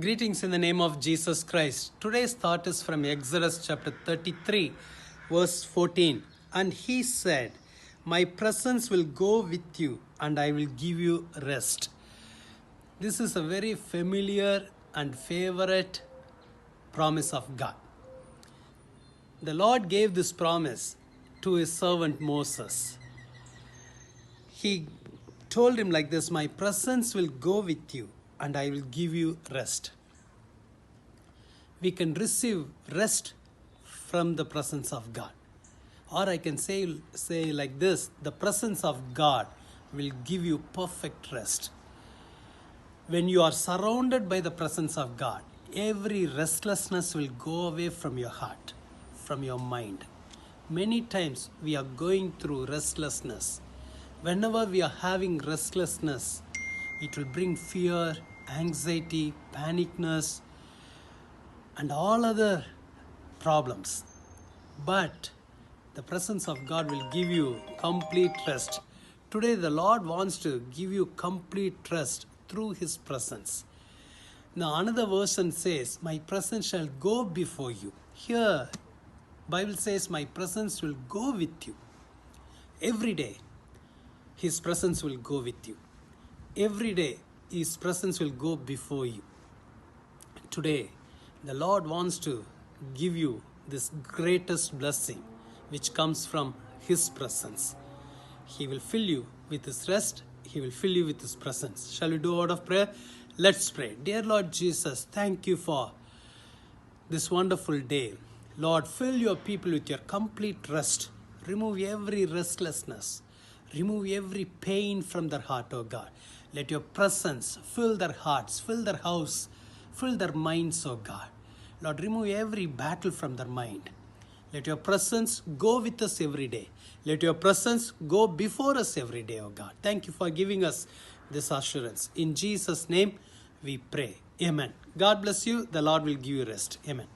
Greetings in the name of Jesus Christ. Today's thought is from Exodus chapter 33, verse 14. And he said, "My presence will go with you, and I will give you rest." This is a very familiar and favorite promise of God. The Lord gave this promise to his servant Moses. He told him like this, "My presence will go with you, and I will give you rest." We can receive rest from the presence of God. Or I can say like this, the presence of God will give you perfect rest. When you are surrounded by the presence of God, every restlessness will go away from your heart, from your mind. Many times we are going through restlessness. Whenever we are having restlessness, it will bring fear, anxiety, panicness, and all other problems. But the presence of God will give you complete rest. Today the Lord wants to give you complete rest through his presence. Now another version says, "My presence shall go before you." Here Bible says, "My presence will go with you." Every day his presence will go with you. Every day his presence will go before you. Today the Lord wants to give you this greatest blessing which comes from his presence. He will fill you with his rest. He will fill you with his presence. Shall we do a word of prayer? Let's pray. Dear Lord Jesus, thank you for this wonderful day. Lord, fill your people with your complete rest. Remove every restlessness. Remove every pain from their heart, oh God. Let your presence fill their hearts, fill their house, fill their minds, oh God. Lord, remove every battle from their mind. Let your presence go with us every day. Let your presence go before us every day, oh God. Thank you for giving us this assurance. In Jesus' name we pray. Amen. God bless you. The Lord will give you rest. Amen.